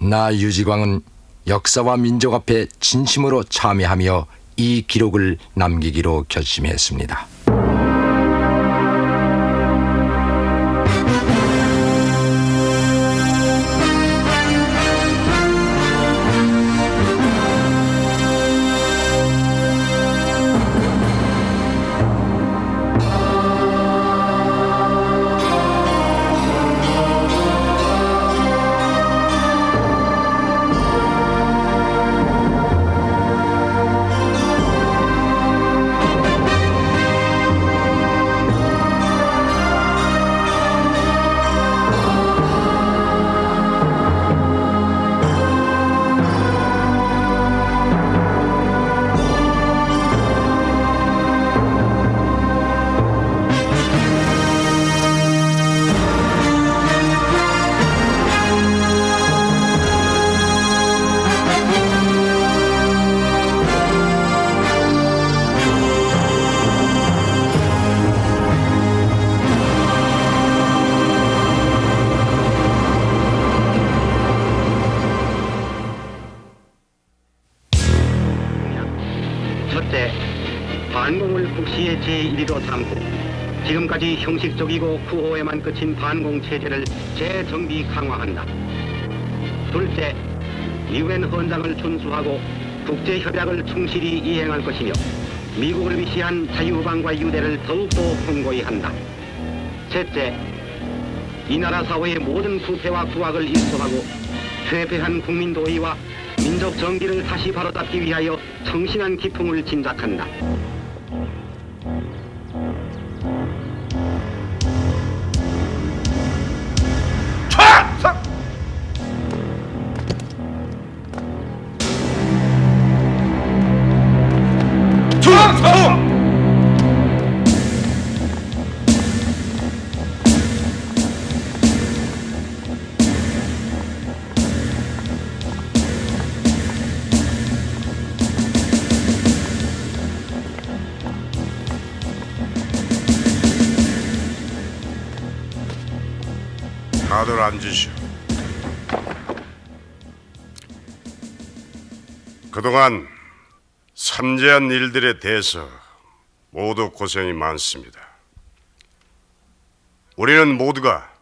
나 유지광은 역사와 민족 앞에 진심으로 참여하며 이 기록을 남기기로 결심했습니다. 첫째, 반공을 국시의 제1위로 삼고 지금까지 형식적이고 구호에만 그친 반공 체제를 재정비 강화한다. 둘째, 유엔 헌장을 준수하고 국제협약을 충실히 이행할 것이며 미국을 위시한 자유방과 유대를 더욱더 공고히 한다. 셋째, 이 나라 사회의 모든 부패와 부악을 일소하고 퇴폐한 국민 도의와 민족 정기를 다시 바로잡기 위하여 성실한 기풍을 진작한다. 다들 앉으시오. 그동안 삼재한 일들에 대해서 모두 고생이 많습니다. 우리는 모두가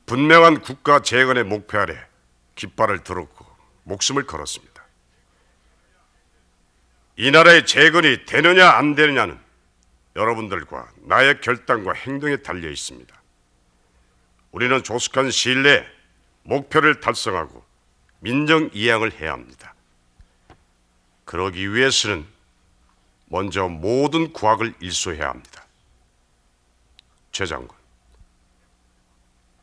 분명한 국가 재건의 목표 아래 깃발을 들었고 목숨을 걸었습니다. 이 나라의 재건이 되느냐 안 되느냐는 여러분들과 나의 결단과 행동에 달려 있습니다. 우리는 조속한 시일 내에 목표를 달성하고 민정이양을 해야 합니다. 그러기 위해서는 먼저 모든 구악을 일소해야 합니다. 최 장군,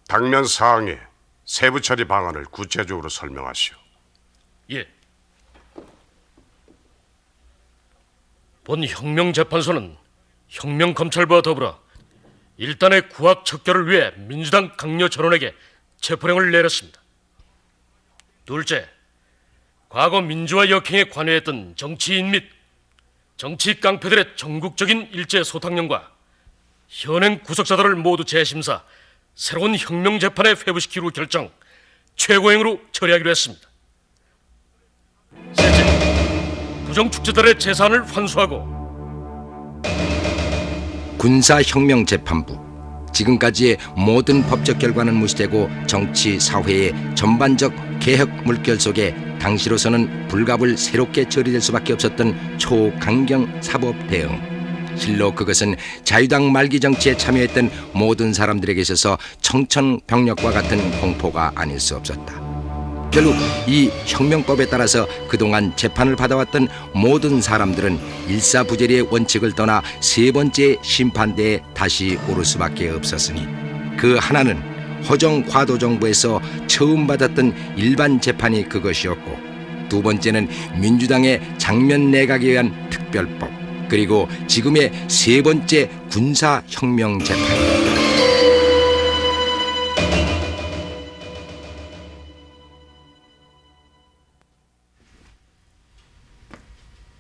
당면 사항의 세부 처리 방안을 구체적으로 설명하시오. 예. 본 혁명재판소는 혁명검찰부와 더불어 일단의 구악 척결을 위해 민주당 강요 전원에게 체포령을 내렸습니다. 둘째, 과거 민주화 역행에 관여했던 정치인 및 정치 깡패들의 전국적인 일제 소탕령과 현행 구속자들을 모두 재심사 새로운 혁명재판에 회부시키기로 결정, 최고행으로 처리하기로 했습니다. 셋째, 부정축제들의 재산을 환수하고 군사혁명재판부, 지금까지의 모든 법적 결과는 무시되고 정치, 사회의 전반적 개혁 물결 속에 당시로서는 불갑을 새롭게 처리될 수밖에 없었던 초강경 사법 대응. 실로 그것은 자유당 말기 정치에 참여했던 모든 사람들에게 있어서 청천벽력과 같은 공포가 아닐 수 없었다. 결국 이 혁명법에 따라서 그동안 재판을 받아왔던 모든 사람들은 일사부재리의 원칙을 떠나 세 번째 심판대에 다시 오를 수밖에 없었으니 그 하나는 허정 과도 정부에서 처음 받았던 일반 재판이 그것이었고, 두 번째는 민주당의 장면 내각에 의한 특별법, 그리고 지금의 세 번째 군사혁명 재판입니다.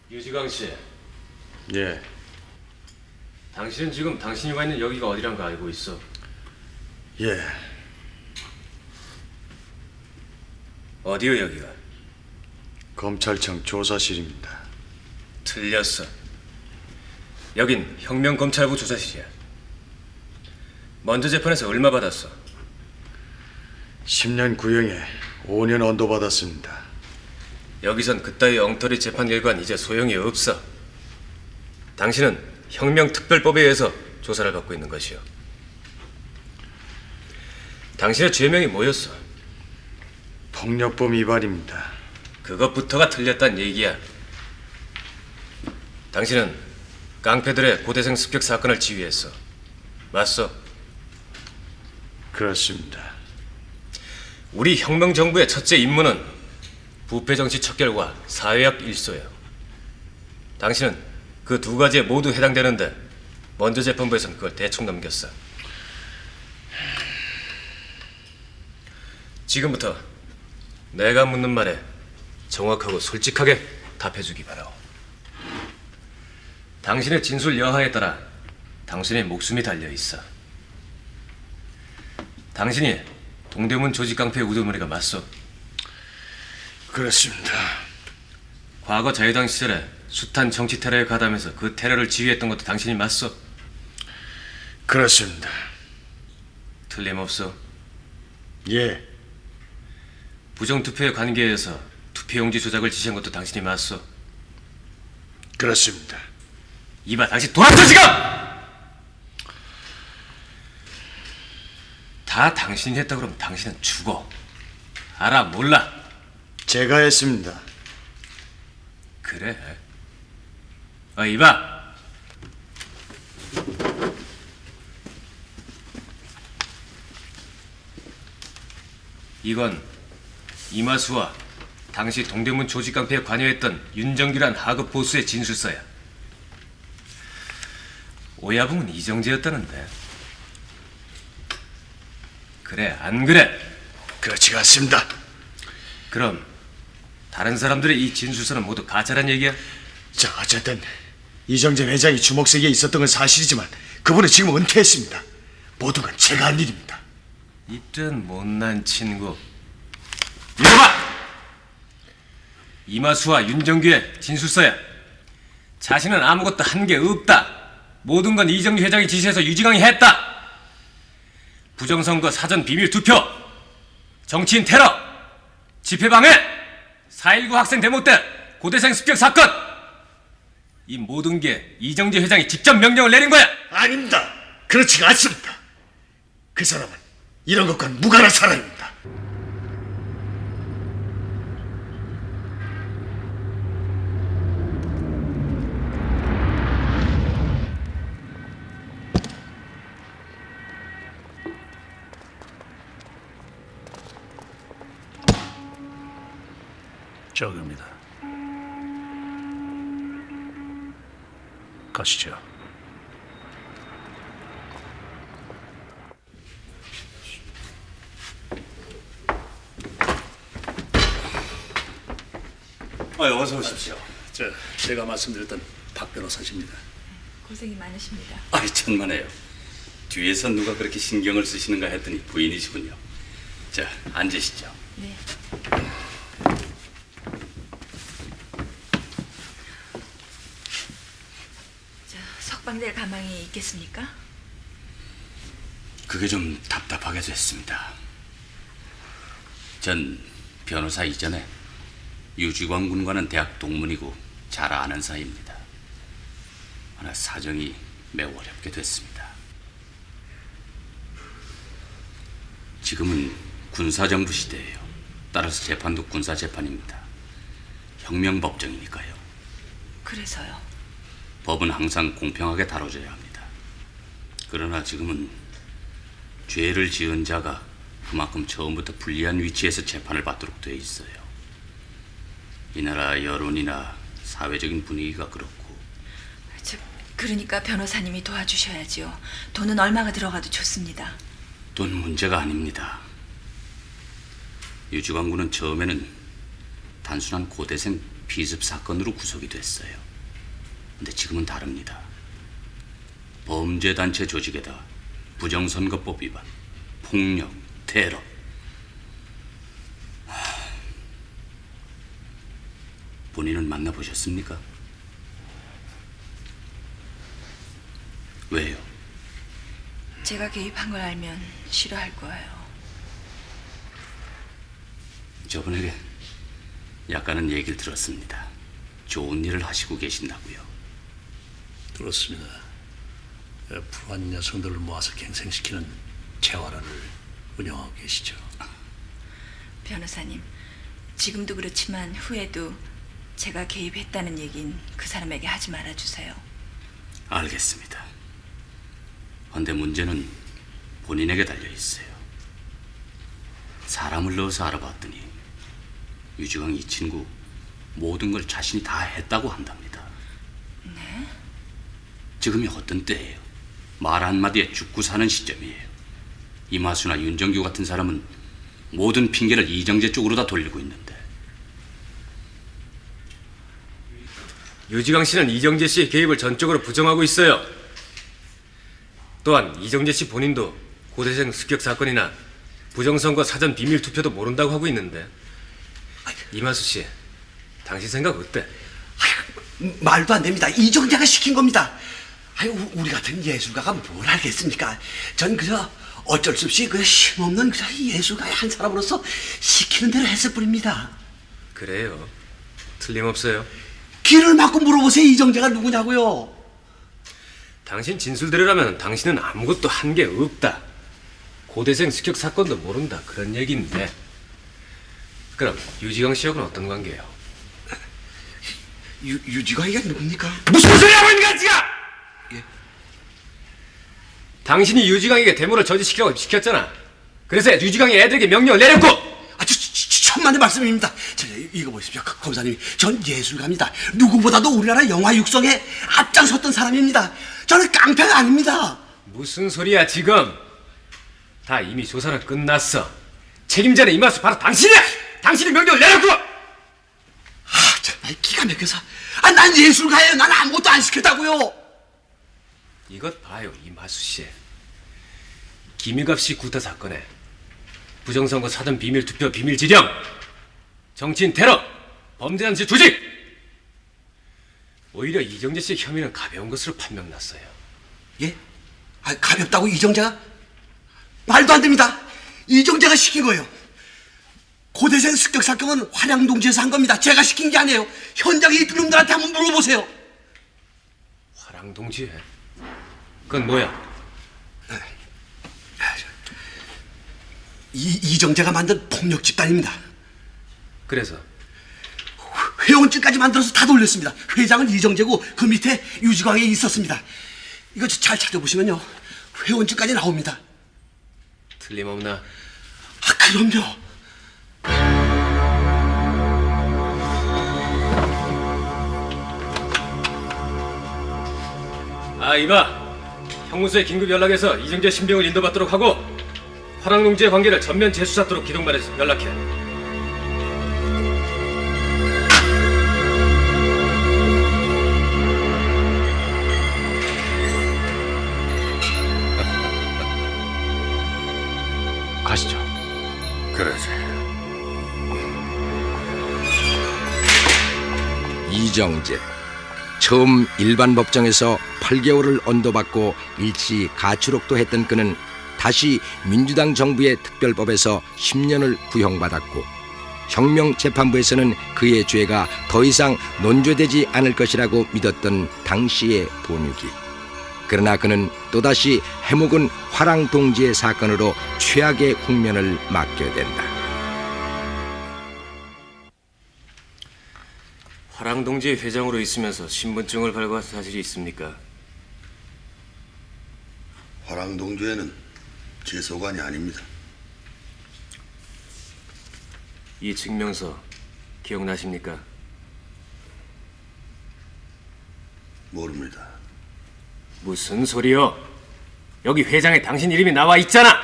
유지광 씨, 예. 당신은 지금 당신이 와 있는 여기가 어디란 거 알고 있어? 예. 어디요 여기가? 검찰청 조사실입니다. 틀렸어. 여긴 혁명검찰부 조사실이야. 먼저 재판에서 얼마 받았어? 10년 구형에 5년 언도 받았습니다. 여기선 그따위 엉터리 재판 결과는 이제 소용이 없어. 당신은 혁명특별법에 의해서 조사를 받고 있는 것이요. 당신의 죄명이 뭐였어? 폭력범 위반입니다. 그것부터가 틀렸단 얘기야. 당신은 깡패들의 고대생 습격 사건을 지휘했어. 맞소? 그렇습니다. 우리 혁명정부의 첫째 임무는 부패정치 척결과 사회학 일소예요. 당신은 그 두 가지에 모두 해당되는데 먼저 재판부에서는 그걸 대충 넘겼어. 지금부터 내가 묻는 말에 정확하고 솔직하게 답해주기 바라오. 당신의 진술 여하에 따라 당신의 목숨이 달려있어. 당신이 동대문 조직깡패 우두머리가 맞소? 그렇습니다. 과거 자유당 시절에 숱한 정치 테러에 가담해서 그 테러를 지휘했던 것도 당신이 맞소? 그렇습니다. 틀림없어. 예, 부정투표에 관계해서 투표용지 조작을 지시한 것도 당신이 맞소? 그렇습니다. 이봐, 당신 돌아서 지금! 다 당신이 했다 그러면 당신은 죽어. 알아, 몰라? 제가 했습니다. 그래. 이봐. 이건 이마수와 당시 동대문 조직깡패에 관여했던 윤정기란 하급 보수의 진술서야. 오야붕은 이정재였다는데. 그래, 안 그래? 그렇지가 않습니다. 그럼 다른 사람들의 이 진술서는 모두 가짜란 얘기야? 자, 어쨌든 이정재 회장이 주먹세계에 있었던 건 사실이지만 그분은 지금 은퇴했습니다. 모든 건 제가 할 일입니다. 이런 못난 친구. 읽어봐! 이마수와 윤정규의 진술서야. 자신은 아무것도 한 게 없다. 모든 건 이정규 회장이 지시해서 유지강이 했다. 부정선거 사전 비밀 투표, 정치인 테러, 집회방해, 4.19 학생 데모 때 고대생 습격 사건. 이 모든 게 이정재 회장이 직접 명령을 내린 거야. 아닙니다. 그렇지가 않습니다. 그 사람은 이런 것과는 무관한 사람입니다. 저깁니다. 가시죠. 어서 오십시오. 제가 말씀드렸던 박 변호사십니다. 고생이 많으십니다. 천만에요. 뒤에서 누가 그렇게 신경을 쓰시는가 했더니 부인이시군요. 자, 앉으시죠. 네. 석방될 가망이 있겠습니까? 그게 좀 답답하게 됐습니다. 전 변호사 이전에 유지광 군과는 대학 동문이고 잘 아는 사이입니다. 하나 사정이 매우 어렵게 됐습니다. 지금은 군사정부 시대예요. 따라서 재판도 군사재판입니다. 혁명법정이니까요. 그래서요. 법은 항상 공평하게 다뤄져야 합니다. 그러나 지금은 죄를 지은 자가 그만큼 처음부터 불리한 위치에서 재판을 받도록 돼 있어요. 이 나라 여론이나 사회적인 분위기가 그렇고. 그러니까 변호사님이 도와주셔야지요. 돈은 얼마가 들어가도 좋습니다. 돈 문제가 아닙니다. 유지광 군은 처음에는 단순한 고대생 피습 사건으로 구속이 됐어요. 근데 지금은 다릅니다. 범죄단체 조직에다 부정선거법 위반, 폭력, 테러. 본인은 만나보셨습니까? 왜요? 제가 개입한 걸 알면 싫어할 거예요. 저분에게 약간은 얘기를 들었습니다. 좋은 일을 하시고 계신다고요. 그렇습니다. 불우한 여성들을 모아서 갱생시키는 재활원을 운영하고 계시죠. 변호사님, 지금도 그렇지만 후에도 제가 개입했다는 얘긴 그 사람에게 하지 말아주세요. 알겠습니다. 그런데 문제는 본인에게 달려 있어요. 사람을 넣어서 알아봤더니 유지강 이 친구 모든 걸 자신이 다 했다고 한답니다. 네? 지금이 어떤 때예요? 말 한마디에 죽고 사는 시점이에요. 이마수나 윤정규 같은 사람은 모든 핑계를 이정재 쪽으로 다 돌리고 있는데. 유지강 씨는 이정재 씨의 개입을 전적으로 부정하고 있어요. 또한 이정재 씨 본인도 고대생 습격 사건이나 부정선거 사전 비밀 투표도 모른다고 하고 있는데. 이마수 씨, 당신 생각 어때? 말도 안 됩니다. 이정재가 시킨 겁니다. 아유, 우리 같은 예술가가 뭘 알겠습니까? 전 그저 어쩔 수 없이 그 힘없는 그 예술가의 한 사람으로서 시키는 대로 했을 뿐입니다. 그래요. 틀림없어요. 귀를 막고 물어보세요. 이정재가 누구냐고요. 당신 진술대로라면 당신은 아무것도 한 게 없다. 고대생 습격 사건도 모른다. 그런 얘기인데. 그럼 유지강 씨하고는 어떤 관계예요? 유지광이가 누굽니까? 무슨 소리 하고 있는 거야 지금! 예? 당신이 유지강에게 데모를 저지시키라고 시켰잖아. 그래서 유지강이 애들에게 명령을 내렸고. 천만의 말씀입니다. 이거 보십시오, 검사님. 전 예술가입니다. 누구보다도 우리나라 영화 육성에 앞장섰던 사람입니다. 저는 깡패가 아닙니다. 무슨 소리야 지금? 다 이미 조사는 끝났어. 책임자는 이마수 바로 당신이야. 당신이 명령을 내렸고. 정말 기가 막혀서. 난 예술가예요. 난 아무것도 안 시켰다고요. 이것 봐요, 이마수 씨. 김일갑 씨 구타 사건에 부정선거 사전 비밀 투표 비밀 지령, 정치인 테러, 범죄한 지 조직. 오히려 이정재 씨의 혐의는 가벼운 것으로 판명났어요. 예? 가볍다고 이정재가? 말도 안 됩니다. 이정재가 시킨 거예요. 고대생 습격 사건은 화량동지에서 한 겁니다. 제가 시킨 게 아니에요. 현장에 있던 놈들한테 한번 물어보세요. 화랑동지에? 그건 뭐야? 이정재가 만든 폭력 집단입니다. 그래서? 회원증까지 만들어서 다 돌렸습니다. 회장은 이정재고 그 밑에 유지광이 있었습니다. 이거 잘 찾아보시면요, 회원증까지 나옵니다. 틀림없나? 그럼요. 이봐. 형무소에 긴급 연락해서 이정재 신병을 인도받도록 하고 화랑농지의 관계를 전면 재수사토록 기동반에서 연락해. 가시죠. 그러지. 이정재. 처음 일반 법정에서 8개월을 언도받고 일시 가출옥도 했던 그는 다시 민주당 정부의 특별법에서 10년을 구형받았고 혁명재판부에서는 그의 죄가 더 이상 논죄되지 않을 것이라고 믿었던 당시의 본육이. 그러나 그는 또다시 해묵은 화랑동지의 사건으로 최악의 국면을 맞게 된다. 화랑동지의 회장으로 있으면서 신분증을 발부한 사실이 있습니까? 화랑동주에는 제 소관이 아닙니다. 이 증명서 기억나십니까? 모릅니다. 무슨 소리요? 여기 회장에 당신 이름이 나와 있잖아.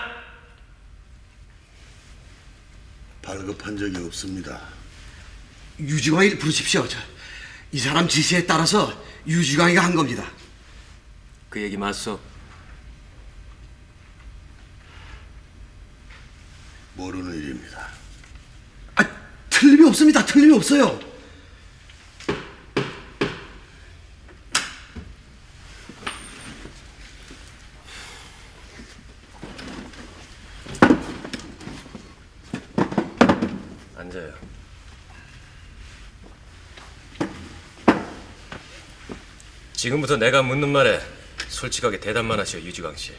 발급한 적이 없습니다. 유지광이를 부르십시오. 이 사람 지시에 따라서 유지광이가 한 겁니다. 그 얘기 맞소? 모르는 일입니다. 틀림이 없습니다. 틀림이 없어요. 앉아요. 지금부터 내가 묻는 말에 솔직하게 대답만 하시오, 유지광 씨.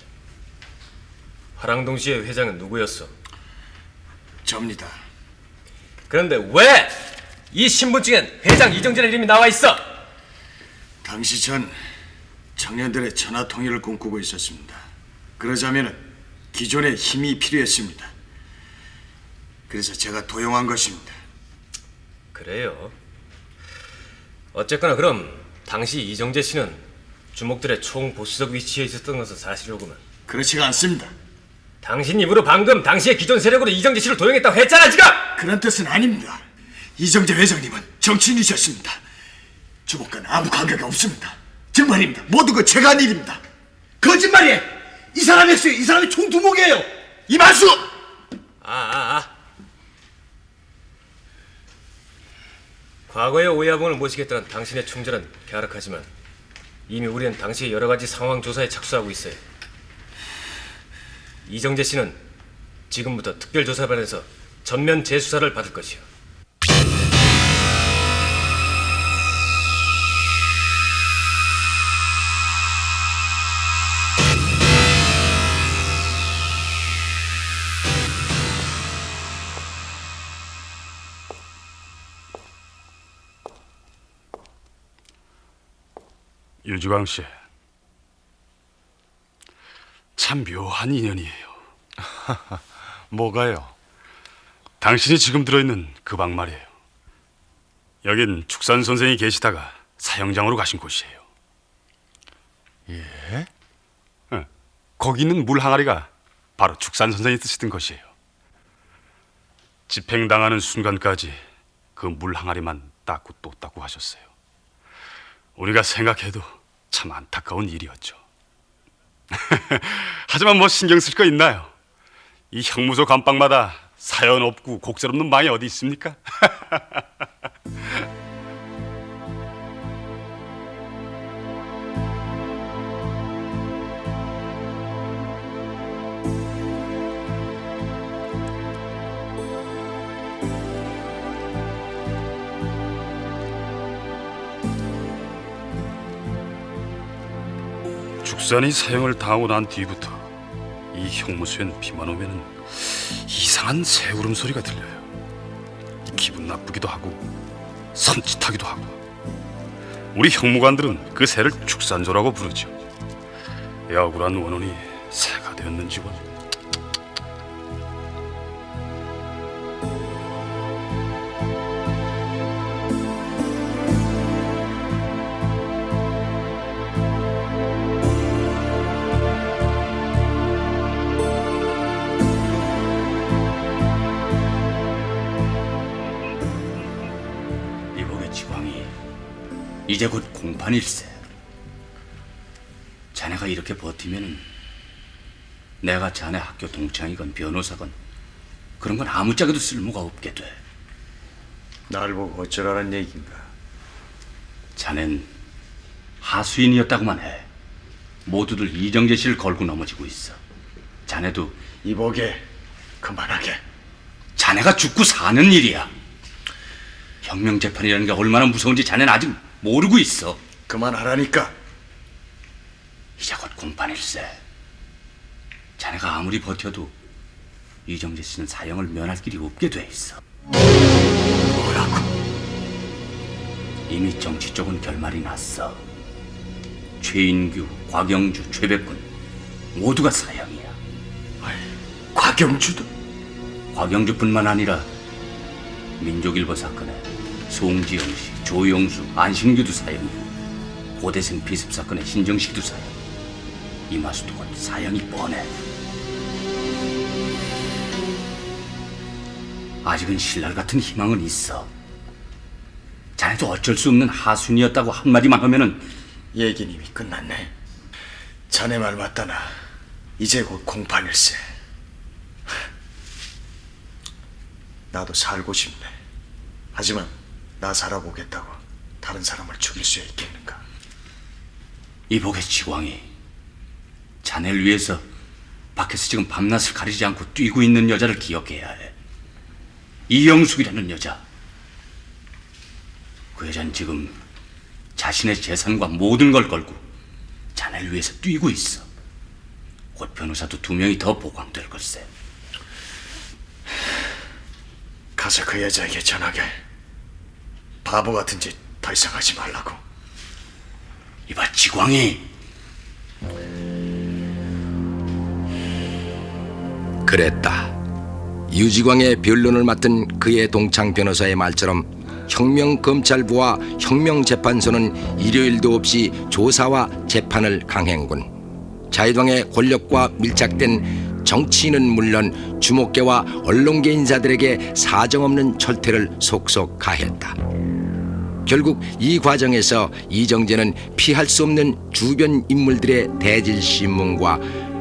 화랑동시의 회장은 누구였어? 접니다. 그런데 왜 이 신분증엔 회장 이정재의 이름이 나와 있어? 당시 전 청년들의 천하 통일을 꿈꾸고 있었습니다. 그러자면 기존의 힘이 필요했습니다. 그래서 제가 도용한 것입니다. 그래요. 어쨌거나 그럼 당시 이정재 씨는 주목들의 총보수적 위치에 있었던 것은 사실이로구만. 그렇지가 않습니다. 당신 입으로 방금 당시의 기존 세력으로 이정재 씨를 도용했다고 했잖아, 지금! 그런 뜻은 아닙니다. 이정재 회장님은 정치인이셨습니다. 주목과는 아무 관계가 없습니다. 정말입니다. 모든 건 제가 한 일입니다. 거짓말이에요. 이 사람이었어요. 이 사람이 총두목이에요. 이만수! 과거의 오야봉을 모시겠다는 당신의 충절은 갸륵하지만 이미 우리는 당시의 여러 가지 상황 조사에 착수하고 있어요. 이정재 씨는 지금부터 특별조사반에서 전면 재수사를 받을 것이요. 유지광 씨, 참 묘한 인연이에요. 뭐가요? 당신이 지금 들어있는 그 방 말이에요. 여긴 축산 선생이 계시다가 사형장으로 가신 곳이에요. 예? 거기 있는 물 항아리가 바로 축산 선생이 쓰시던 것이에요. 집행당하는 순간까지 그 물 항아리만 닦고 또 닦고 하셨어요. 우리가 생각해도 참 안타까운 일이었죠. 하지만 뭐 신경 쓸 거 있나요? 이 형무소 감방마다 사연 없고 곡절 없는 방이 어디 있습니까? 축산이 사형을 당하고 난 뒤부터 이 형무소엔 비만 오면은 이상한 새 울음소리가 들려요. 기분 나쁘기도 하고 섬찟하기도 하고. 우리 형무관들은 그 새를 축산조라고 부르죠. 억울한 원혼이 새가 되었는지 원. 이제 곧 공판일세. 자네가 이렇게 버티면은 내가 자네 학교 동창이건 변호사건 그런 건 아무짝에도 쓸모가 없게 돼. 날 보고 어쩌라는 얘기인가? 자넨 하수인이었다고만 해. 모두들 이정재 씨를 걸고 넘어지고 있어. 자네도 이보게 그만하게. 자네가 죽고 사는 일이야. 혁명재판이라는 게 얼마나 무서운지 자네는 아직 모르고 있어. 그만하라니까. 이제 곧 공판일세. 자네가 아무리 버텨도 이정재 씨는 사형을 면할 길이 없게 돼 있어. 뭐라고? 이미 정치 쪽은 결말이 났어. 최인규, 곽영주, 최백군 모두가 사형이야. 곽영주도? 곽영주뿐만 아니라 민족일보 사건에 송지영 씨, 조영수, 안신규도 사형이고 고대생 비습 사건의 신정식도 사형. 이마수도 곧 사형이 뻔해. 아직은 신랄 같은 희망은 있어. 자네도 어쩔 수 없는 하순이었다고 한마디만 하면은. 얘기는 이미 끝났네. 자네 말 맞다나 이제 곧 공판일세. 나도 살고 싶네. 하지만 나 살아보겠다고 다른 사람을 죽일 수 있겠는가? 이복의 지광이 자네를 위해서 밖에서 지금 밤낮을 가리지 않고 뛰고 있는 여자를 기억해야 해. 이영숙이라는 여자. 그 여자는 지금 자신의 재산과 모든 걸 걸고 자네를 위해서 뛰고 있어. 곧 변호사도 2명이 더 보강될 걸세. 가서 그 여자에게 전하게. 바보 같은 짓 더 이상 하지 말라고. 이봐 지광이. 그랬다. 유지광의 변론을 맡은 그의 동창 변호사의 말처럼 혁명검찰부와 혁명재판소는 일요일도 없이 조사와 재판을 강행군. 자유당의 권력과 밀착된 정치인은 물론 주목계와 언론계 인사들에게 사정없는 철퇴를 속속 가했다. 결국 이 과정에서 이정재는 피할 수 없는 주변 인물들의 대질신문과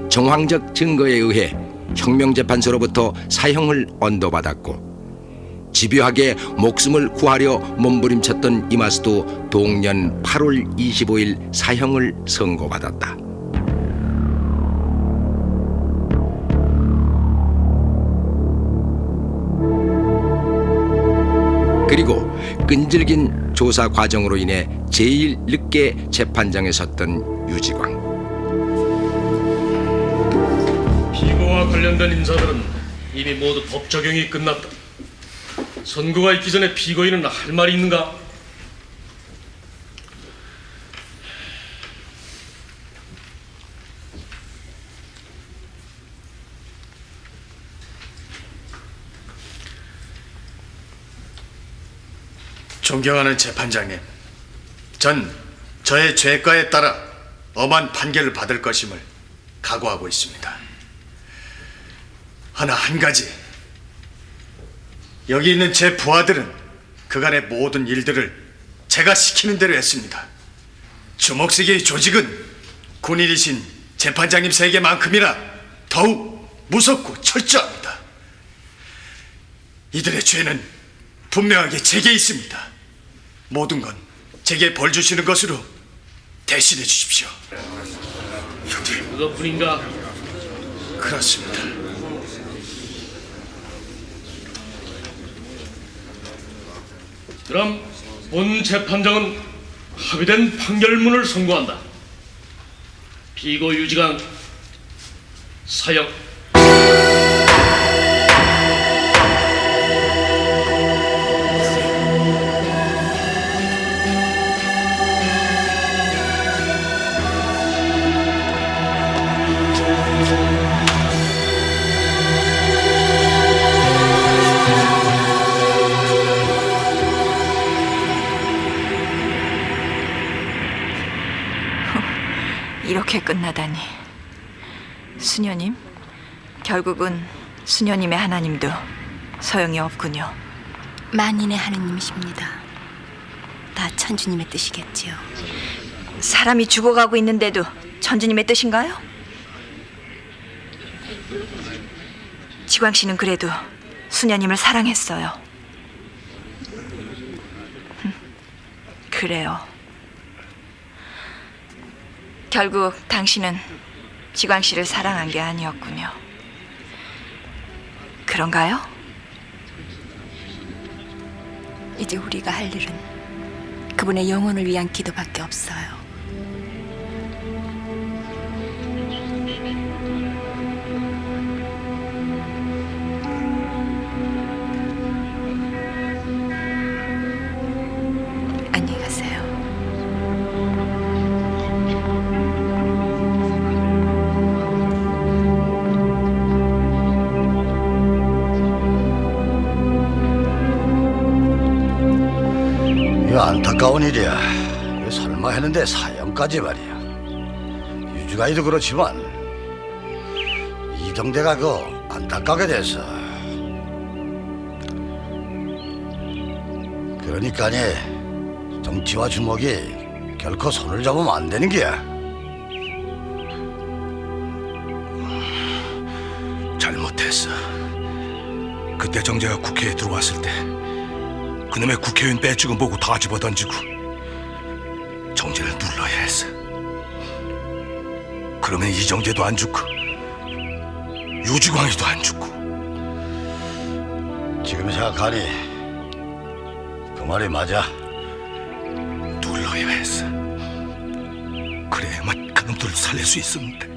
정황적 증거에 의해 혁명재판소로부터 사형을 언도받았고, 집요하게 목숨을 구하려 몸부림쳤던 이마수도 동년 8월 25일 사형을 선고받았다. 그리고 끈질긴 조사 과정으로 인해 제일 늦게 재판장에 섰던 유지광. 피고와 관련된 인사들은 이미 모두 법 적용이 끝났다. 선고가 있기 전에 피고인은 할 말이 있는가? 존경하는 재판장님, 전 저의 죄가에 따라 엄한 판결을 받을 것임을 각오하고 있습니다. 하나 한 가지, 여기 있는 제 부하들은 그간의 모든 일들을 제가 시키는 대로 했습니다. 주먹세계의 조직은 군인이신 재판장님 세계만큼이나 더욱 무섭고 철저합니다. 이들의 죄는 분명하게 제게 있습니다. 모든 건 제게 벌 주시는 것으로 대신해 주십시오. 그것뿐인가? 그렇습니다. 그럼 본 재판장은 합의된 판결문을 선고한다. 피고 유지광 사형. 이렇게 끝나다니. 수녀님, 결국은 수녀님의 하나님도 소용이 없군요. 만인의 하느님이십니다. 다 천주님의 뜻이겠지요. 사람이 죽어가고 있는데도 천주님의 뜻인가요? 지광 씨는 그래도 수녀님을 사랑했어요. 그래요. 결국 당신은 지광 씨를 사랑한 게 아니었군요. 그런가요? 이제 우리가 할 일은 그분의 영혼을 위한 기도밖에 없어요. 안녕히 가세요. 이거 안타까운 일이야. 이거 설마 했는데 사형까지 말이야. 유주가이도 그렇지만 이정대가 그거 안타깝게 돼서. 그러니까니 정치와 주먹이 결코 손을 잡으면 안 되는 게야. 잘못했어. 그때 정재가 국회에 들어왔을 때 그놈의 국회의원 배지금 보고 다 집어던지고 정재를 눌러야 했어. 그러면 이정재도 안 죽고 유지광이도 안 죽고 지금 생각하니 그 말이 맞아. 눌러야 했어. 그래야만 그놈들을 살릴 수 있었는데.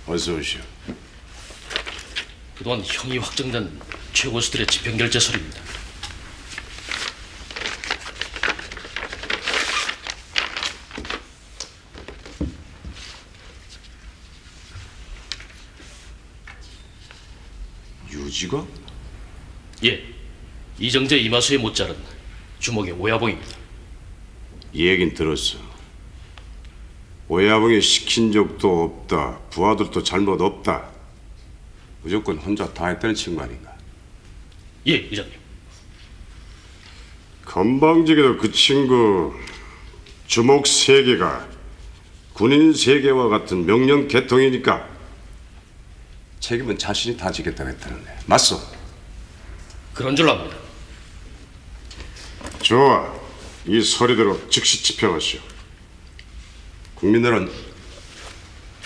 어서 오시오. 그동안 형이 확정된 최고수들의 집행결재서입니다. 유지가? 예, 이정재 이마수의 못자른 주목의 오야봉입니다. 이 얘긴 들었어. 오야봉이 시킨 적도 없다. 부하들도 잘못 없다. 무조건 혼자 다 했다는 친구 아닌가? 예, 의장님. 건방지게도 그 친구 주목 세계가 군인 세계와 같은 명령 계통이니까 책임은 자신이 다 지겠다고 했다는데 맞소? 그런 줄 압니다. 좋아. 이 소리대로 즉시 집행하시오. 국민들은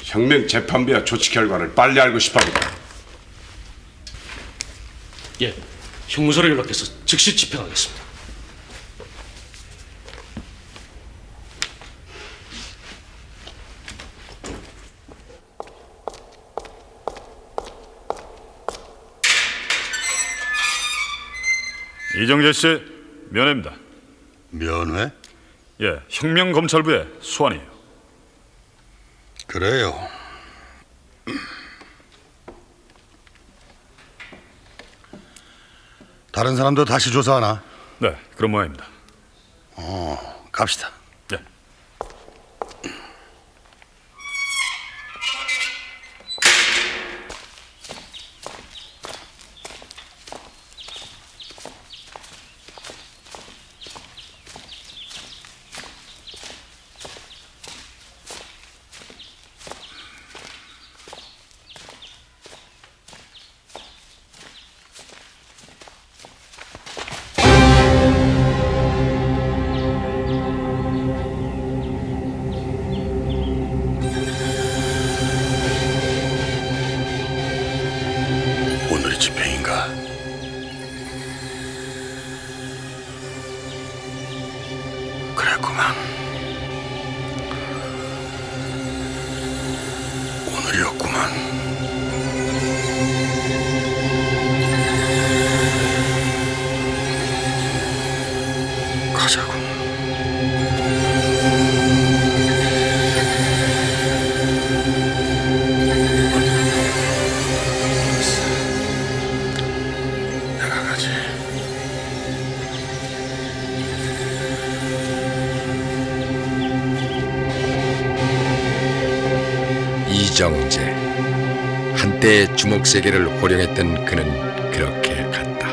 혁명 재판부와 조치 결과를 빨리 알고 싶어합니다. 예, 형무소를 연락해서 즉시 집행하겠습니다. 이정재 씨 면회입니다. 면회? 예, 혁명검찰부의 수완이에요. 그래요. 다른 사람도 다시 조사하나? 네, 그런 모양입니다. 갑시다. 예. 오늘이 집행인가? 그랬구만. 오늘이었구만. 가자고. 내가 가지. 이정재. 한때 주목 세계를 호령했던 그는 그렇게 갔다.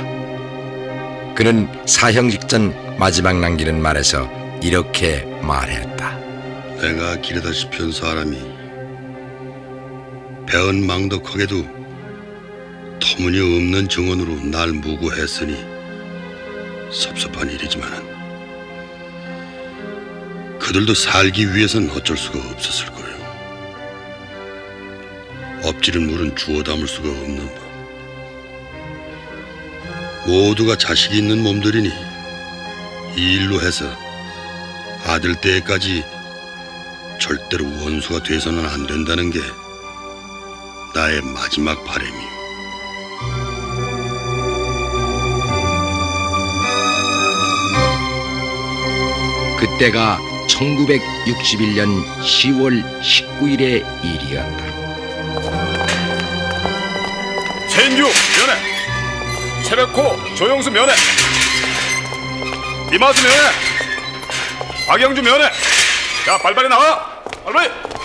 그는 사형 직전 마지막 남기는 말에서 이렇게 말했다. 내가 기르다시피 한 사람이 배은망덕하게도 터무니없는 정언으로 날 무고했으니 섭섭한 일이지만은 그들도 살기 위해선 어쩔 수가 없었을 거예요. 엎지른 물은 주워 담을 수가 없는 법. 모두가 자식이 있는 몸들이니 이 일로 해서 아들 때까지 절대로 원수가 돼서는 안 된다는 게 나의 마지막 바람이요. 그때가 1961년 10월 19일의 일이었다. 최인규 면회, 최백호, 조영수 면회. 이마수 면회. 박영주 면회. 자, 빨리빨리 나가. 빨리빨리.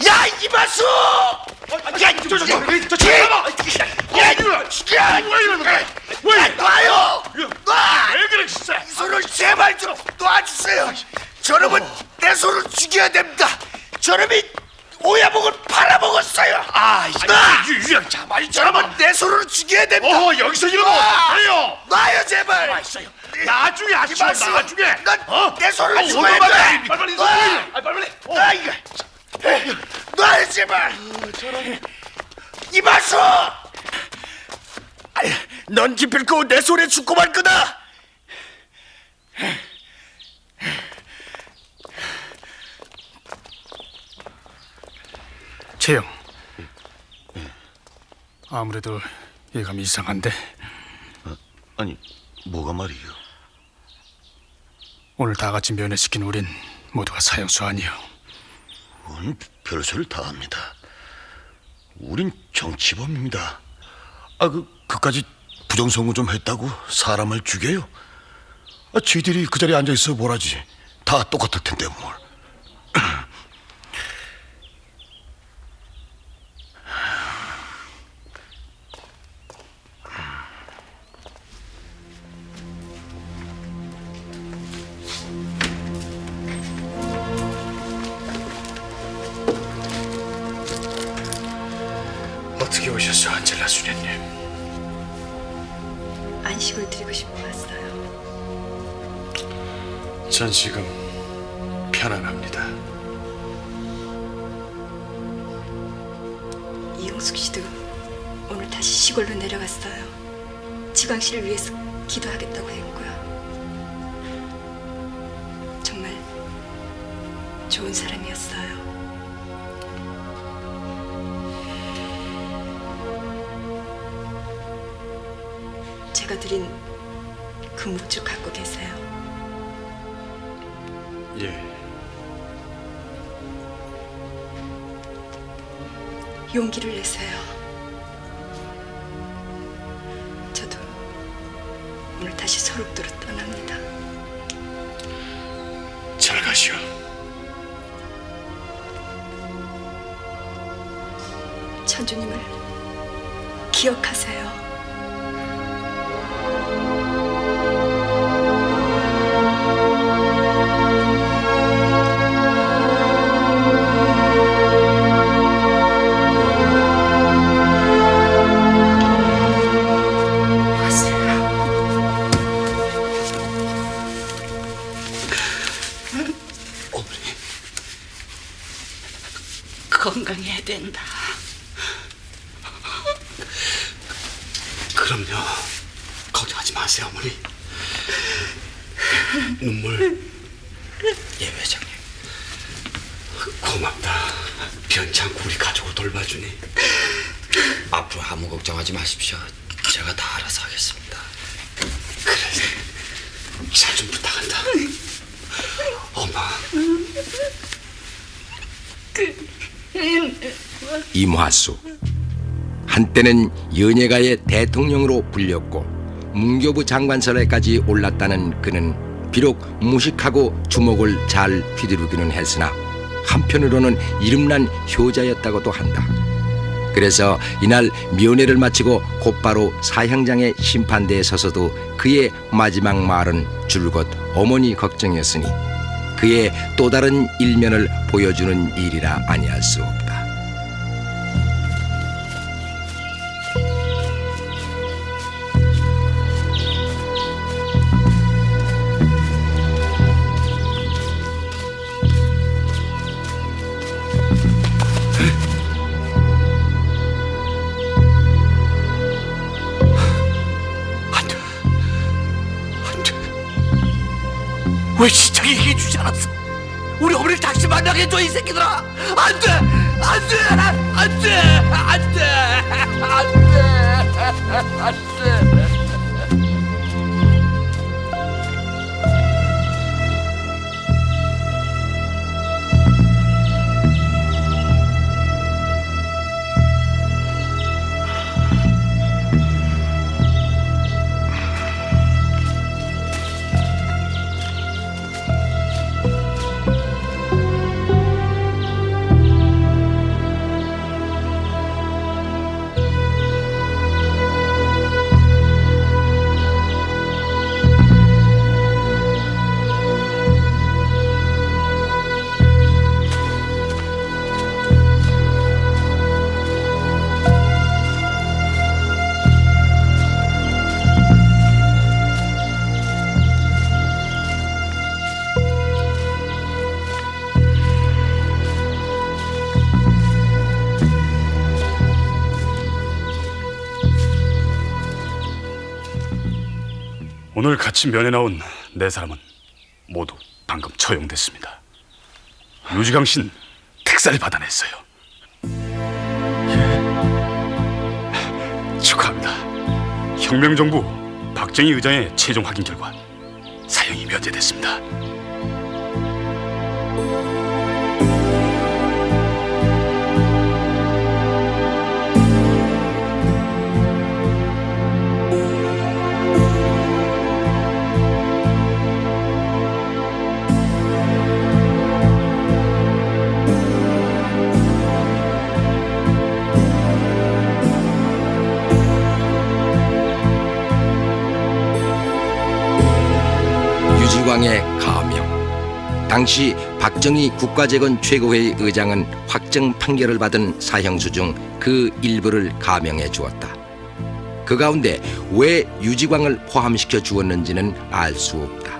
야, 이마수! 야, 저 잡아! 야, 놔요! 놔! 왜 그래, 진짜? 이 손을 제발 좀 놔주세요. 저놈은 내 손을 죽여야 됩니다. 저놈이 오야목을 팔아먹었어요. 놔! 잡아, 저놈은 내 손으로 죽여야 됩니다. 여기서 이러면 어떡해요? 놔요, 제발. 나중에 하시오, 나중에. 넌내 손을 죽여야 돼. 빨리. 놔, 이거. 놔요, 제발. 이마수! 넌 기필코 내 손에 죽고 말 거다. 재영. 아무래도 예감이 이상한데. 아니, 뭐가 말이에요? 오늘 다 같이 면회시킨 우린 모두가 사형수 아니요. 뭔 별소리를 다 합니다. 우린 정치범입니다. 그까지 부정선거 좀 했다고 사람을 죽여요? 쟤들이 그 자리에 앉아있어 뭘 하지? 다 똑같을 텐데 뭘. 어떻게 오셨어, 안젤라 수녀님? 안식을 드리고 싶어 왔어요. 전 지금 편안합니다. 이용숙 씨도 오늘 다시 시골로 내려갔어요. 지광씨를 위해서 기도하겠다고 했고요. 정말 좋은 사람이었어요. 제가 드린 그 묵주 갖고 계세요. 예. 용기를 내세요. 저도 오늘 다시 소록도로 떠납니다. 잘 가시오. 천주님을 기억하세요. 건강해야 된다. 그럼요. 걱정하지 마세요, 어머니. 눈물. 예, 회장님. 고맙다. 변찮고 우리 가족을 돌봐주니. 앞으로 아무 걱정하지 마십시오. 제가 다 알아서 하겠습니다. 그래. 잘 좀 부탁한다. 엄마. 임화수. 한때는 연예가의 대통령으로 불렸고 문교부 장관설에까지 올랐다는 그는 비록 무식하고 주먹을 잘 휘두르기는 했으나 한편으로는 이름난 효자였다고도 한다. 그래서 이날 면회를 마치고 곧바로 사형장의 심판대에 서서도 그의 마지막 말은 줄곧 어머니 걱정이었으니 그의 또 다른 일면을 보여주는 일이라 아니할 수 없다. 살았어. 우리 어머니를 다시 만나게 해줘, 이 새끼들아. 안 돼, 안 돼, 안 돼, 안 돼, 안 돼, 안 돼. 오늘 같이 면회 나온 네 사람은 모두 방금 처형됐습니다. 유지강 씨는 특사를 받아냈어요. 축하합니다. 혁명정부 박정희 의장의 최종 확인 결과 사형이 면제됐습니다. 유지광의 가명. 당시 박정희 국가재건 최고회의 의장은 확정 판결을 받은 사형수 중 그 일부를 가명해 주었다. 그 가운데 왜 유지광을 포함시켜 주었는지는 알 수 없다.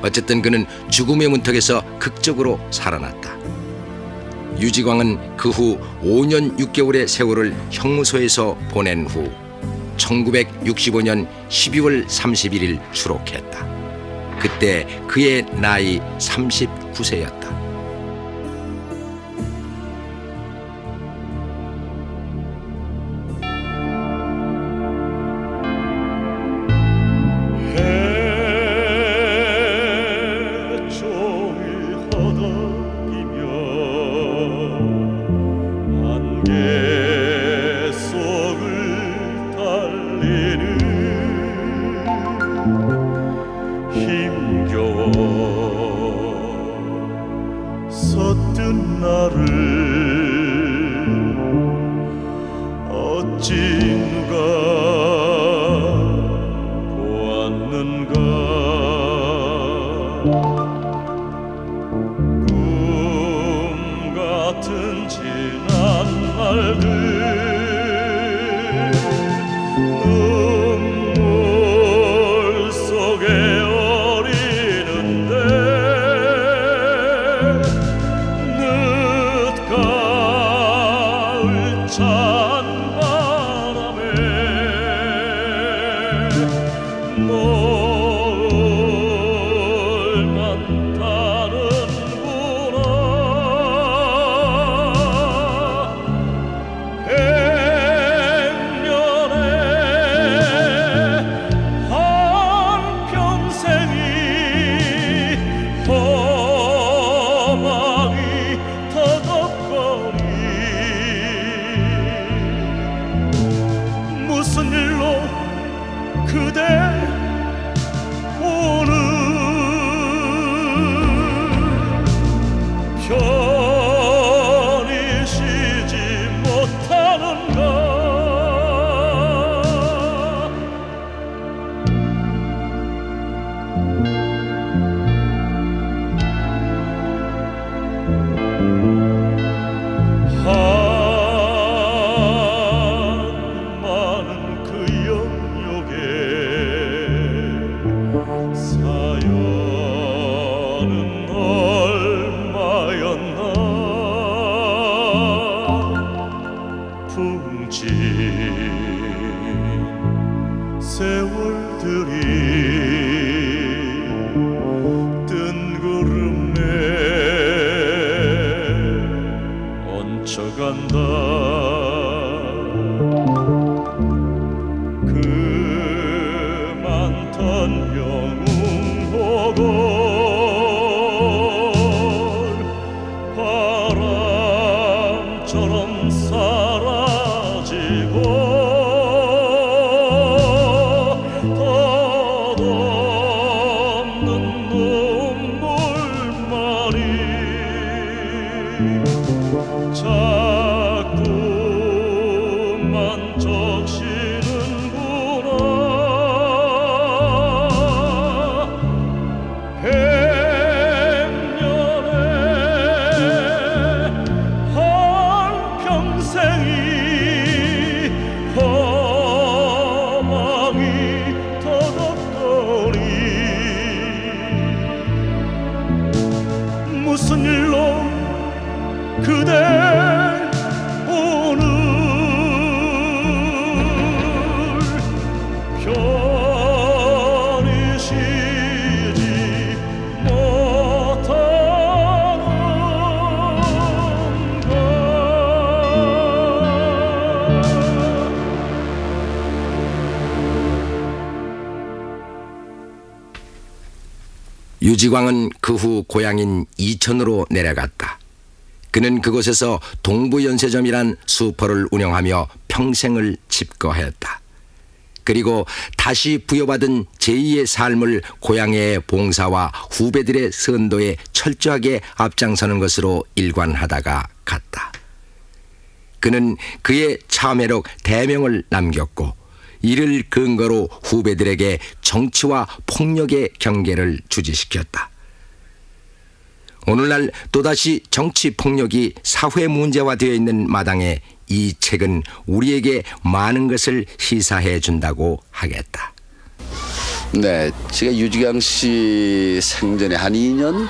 어쨌든 그는 죽음의 문턱에서 극적으로 살아났다. 유지광은 그 후 5년 6개월의 세월을 형무소에서 보낸 후 1965년 12월 31일 추록했다. 그때 그의 나이 39세였다. 서툰 나를 어찌 누가 보았는가. 꿈 같은 지난 날들 눈물 속에 스쳐간다. 그 많던 영웅호걸 바람처럼 사라지고 덧없는 눈물만이 자꾸만 적시는구나. 백년의 한평생이 허망이 터졌더니 무슨 일로 그대 오늘 편히 쉬지 못하는가. 유지광은 그 후 고향인 이천으로 내려갔다. 그는 그곳에서 동부연세점이란 수퍼를 운영하며 평생을 집거했다. 그리고 다시 부여받은 제2의 삶을 고향의 봉사와 후배들의 선도에 철저하게 앞장서는 것으로 일관하다가 갔다. 그는 그의 참회록 대명을 남겼고 이를 근거로 후배들에게 정치와 폭력의 경계를 주지시켰다. 오늘날 또다시 정치 폭력이 사회 문제화되어 있는 마당에 이 책은 우리에게 많은 것을 시사해 준다고 하겠다. 네, 제가 유지광 씨 생전에 한 2년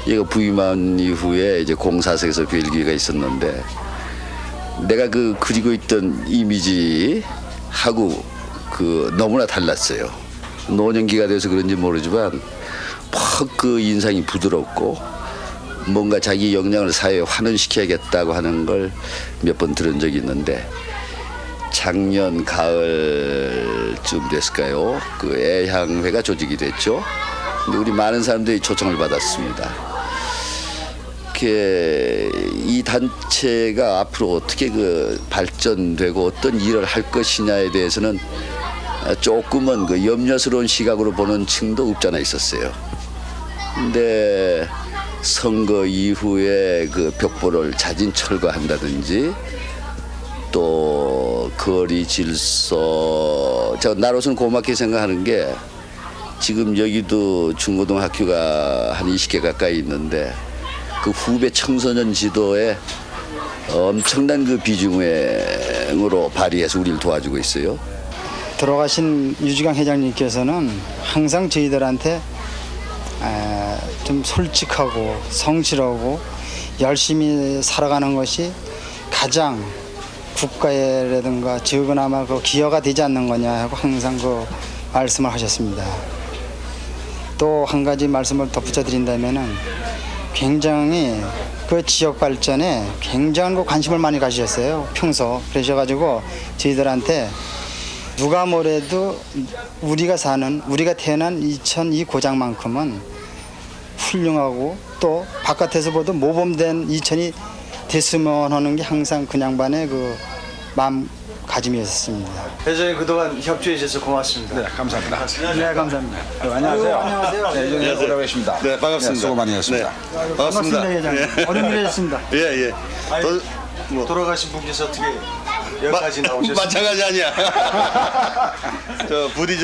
얘가 부임한 이후에 이제 공사석에서 뵐 기회가 있었는데 내가 그 그리고 있던 이미지하고 그 너무나 달랐어요. 노년기가 돼서 그런지 모르지만 퍽 그 인상이 부드럽고 뭔가 자기 역량을 사회에 환원시켜야겠다고 하는 걸 몇 번 들은 적이 있는데 작년 가을쯤 됐을까요? 그 애향회가 조직이 됐죠. 근데 우리 많은 사람들이 초청을 받았습니다. 이 단체가 앞으로 어떻게 그 발전되고 어떤 일을 할 것이냐에 대해서는 조금은 그 염려스러운 시각으로 보는 층도 없잖아 있었어요. 근데 선거 이후에 그 벽보를 자진 철거한다든지 또 거리 질서, 저 나로서는 고맙게 생각하는 게 지금 여기도 중고등학교가 한 20개 가까이 있는데 그 후배 청소년 지도에 엄청난 그 비중으로 발휘해서 우리를 도와주고 있어요. 돌아가신 유지광 회장님께서는 항상 저희들한테 좀 솔직하고 성실하고 열심히 살아가는 것이 가장 국가라든가 지역은 아마 그 기여가 되지 않는 거냐 하고 항상 그 말씀을 하셨습니다. 또 한 가지 말씀을 덧붙여 드린다면은 굉장히 그 지역 발전에 굉장한 그 관심을 많이 가지셨어요. 평소 그러셔가지고 저희들한테 누가 뭐래도 우리가 태어난 이천 이 고장만큼은 훌륭하고 또 바깥에서 봐도 모범된 이천이 됐으면 하는 게 항상 그 양반의 그 마음가짐이었습니다. 회장님 그동안 협조해 주셔서 고맙습니다. 네, 감사합니다. 네, 감사합니다. 안녕하세요. 안녕하세요. 네, 회장님 오라고 네, 반갑습니다. 네, 수고 많이 했습니다. 네, 반갑습니다. 회장님. 어른 일했습니다. 예, 예. 돌아가신 분께서 어떻게 여기까지 나오셨습니까? 마찬가지 아니야. 부디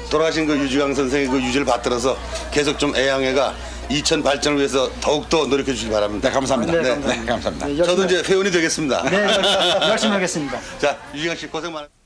돌아가신 그 유지광 선생의 그 유지를 받들어서 계속 좀 애향회가 이천 발전을 위해서 더욱더 노력해 주시기 바랍니다. 네, 감사합니다. 네, 감사합니다. 감사합니다. 네, 저도 이제 회원이 되겠습니다. 네, 열심히 하겠습니다. 자, 유지광 씨 고생 많았습니다.